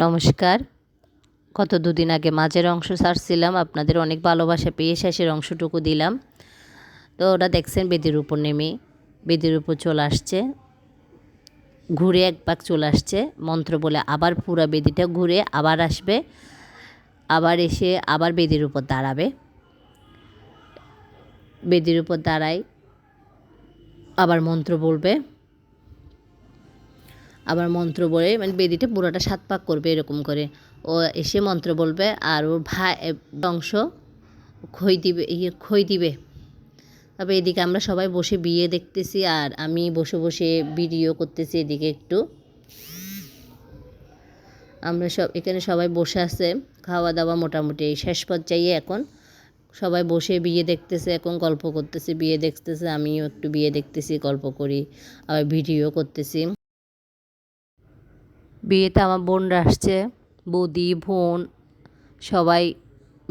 নমস্কার। গত দুদিন আগে মাঝের অংশ ছাড়ছিলাম, আপনাদের অনেক ভালোবাসা পেয়ে শেষের অংশটুকু দিলাম। তো ওরা দেখছেন বেদির উপর নেমে বেদির উপর চলে আসছে, ঘুরে এক পাক চলে আসছে, মন্ত্র বলে আবার পুরা বেদিটা ঘুরে আবার আসবে, আবার এসে আবার বেদির উপর দাঁড়াবে। বেদির উপর দাঁড়ায় আবার মন্ত্র বলবে, আবার মন্ত্র বলে মানে বেদিটা পুরোটা 7 পাক করবে এরকম করে। ও এসে মন্ত্র বলবে আর ওর ভাই অংশ খই দিবে। তারপরে এদিকে আমরা সবাই বসে বিয়ে দেখতেছি আর আমি বসে বসে ভিডিও করতেছি। এদিকে একটু আমরা এখানে সবাই বসে আছে, খাওয়া দাওয়া মোটামুটি শেষ পর্যায়ে। এখন সবাই বসে বিয়ে দেখতেছে, এখন গল্প করতেছে, বিয়ে দেখতেছে, আমিও একটু বিয়ে দেখতেছি, গল্প করি, আবার ভিডিও করতেছি। বিয়েতে আমার বোনরা আসছে, বৌদি বোন সবাই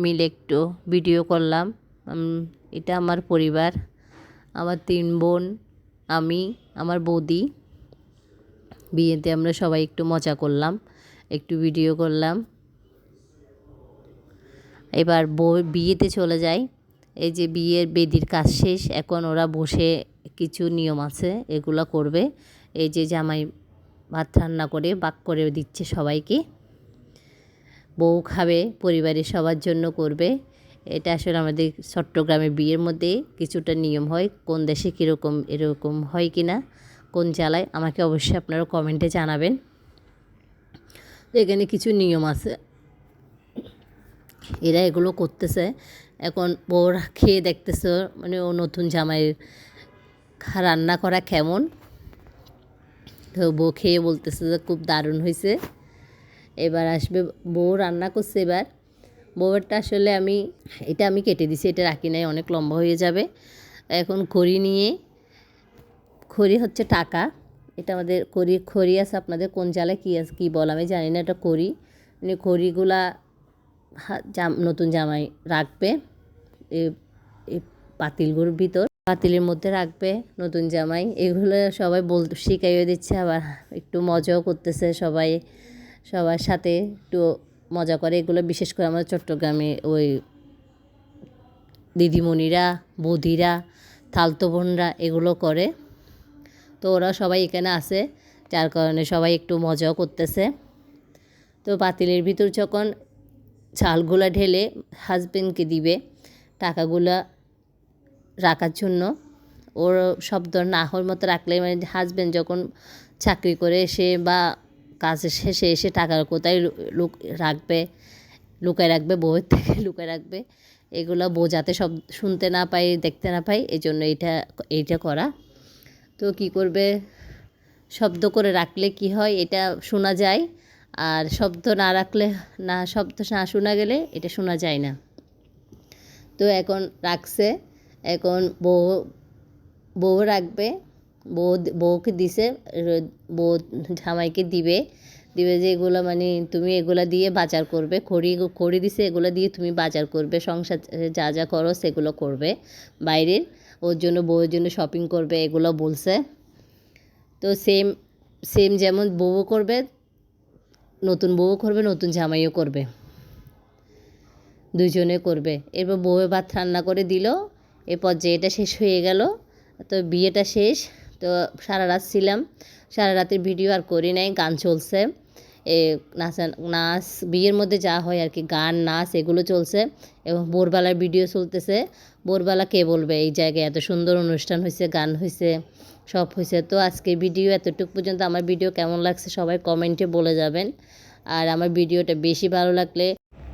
মিলে একটু ভিডিও করলাম। এটা আমার পরিবার, আমার 3 বোন, আমি, আমার বৌদি। বিয়েতে আমরা সবাই একটু মজা করলাম, একটু ভিডিও করলাম। এবার বিয়েতে চলে যাই। এই যে বিয়ের বেদির কাজ শেষ, এখন ওরা বসে কিছু নিয়ম আছে এগুলো করবে। এই যে জামাই ভাত রান্না করে বাক করে দিচ্ছে সবাইকে, বউ খাবে, পরিবারের সবার জন্য করবে। এটা আসলে আমাদের চট্টগ্রামের বিয়ের মধ্যে কিছুটা নিয়ম হয়। কোন দেশে কীরকম এরকম হয় কি না, কোন জেলায়, আমাকে অবশ্যই আপনারা কমেন্টে জানাবেন। এখানে কিছু নিয়ম আছে, এরা এগুলো করতেছে। এখন বউরা খেয়ে দেখতেছে, মানে ও নতুন জামাইয়ের রান্না করা কেমন। তো বউ খেয়ে বলতেছে যে খুব দারুণ হয়েছে। এবার আসবে বউ রান্না করছে। এবার বউয়েরটা আসলে এটা আমি কেটে দিছি, এটা রাখি নাই, অনেক লম্বা হয়ে যাবে। এখন খড়ি নিয়ে, খড়ি হচ্ছে টাকা, এটা আমাদের খড়ি আছে, আপনাদের কোন জেলায় কী বল আমি জানি না, এটা খড়ি। মানে খড়িগুলা নতুন জামাই রাখবে এই পাতিলগুলোর ভিতর, পাতিলের মধ্যে রাখবে নতুন জামাই। এগুলো সবাই শিখাইয়ে দিচ্ছে, আবার একটু মজাও করতেছে সবাই, সবার সাথে একটু মজা করে। এগুলো বিশেষ করে আমাদের চট্টগ্রামে ওই দিদিমণিরা, বৌদিরা, থালতো বোনরা এগুলো করে। তো ওরা সবাই এখানে আসে, যার কারণে সবাই একটু মজাও করতেছে। তো পাতিলের ভিতর যখন চালগুলা ঢেলে হাজবেন্ডকে দিবে টাকাগুলা রাখার জন্য, ওর শব্দ না হওয়ার মতো রাখলে, মানে হাজবেন্ড যখন চাকরি করে এসে বা কাজের শেষে এসে টাকা কোথায় রাখবে, লুকায় রাখবে, বউয়ের থেকে লুকায় রাখবে, এগুলো বউ যাতে সব শুনতে না পায়, দেখতে না পায়, এই জন্য এইটা করা। তো কি করবে, শব্দ করে রাখলে কি হয়, এটা শোনা যায়, আর শব্দ না রাখলে শব্দ না শোনা গেলে এটা শোনা যায় না। তো এখন রাখছে, এখন বউ রাখবে, বউকে দিছে, বউ জামাইকে দিবে যে এগুলো মানে তুমি এগুলা দিয়ে বাজার করবে, খড়ি দিছে, এগুলো দিয়ে তুমি বাজার করবে, সংসার যা যা করো সেগুলো করবে বাইরের, ওর জন্য বউয়ের জন্য শপিং করবে, এগুলো বলছে। তো সেম যেমন বউও করবে, নতুন বউও করবে, নতুন জামাইও করবে, দুজনে করবে। এরপর বউয়ে ভাত রান্না করে দিল, এ পর্যায়ে এটা শেষ হয়ে গেল। তো বিয়েটা শেষ। তো সারা রাত ছিলাম, সারা রাতের ভিডিও আর করি নাই, গান চলছে, নাচ বিয়ের মধ্যে যা হয় আর কি, গান নাচ এগুলো চলছে, এবং ভোরবেলার ভিডিও চলতেছে। ভোরবেলা কে বলবে এই জায়গায় এত সুন্দর অনুষ্ঠান হয়েছে, গান হয়েছে, সব হয়েছে। তো আজকের ভিডিও এতটুকু পর্যন্ত। আমার ভিডিও কেমন লাগছে সবাই কমেন্টে বলে যাবেন। আর আমার ভিডিওটা বেশি ভালো লাগলে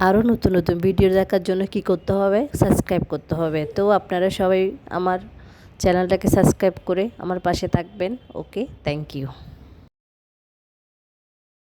আরও নতুন নতুন ভিডিও দেখার জন্য কি করতে হবে, সাবস্ক্রাইব করতে হবে। তো আপনারা সবাই আমার চ্যানেলটাকে সাবস্ক্রাইব করে আমার পাশে থাকবেন। ওকে, থ্যাংক ইউ।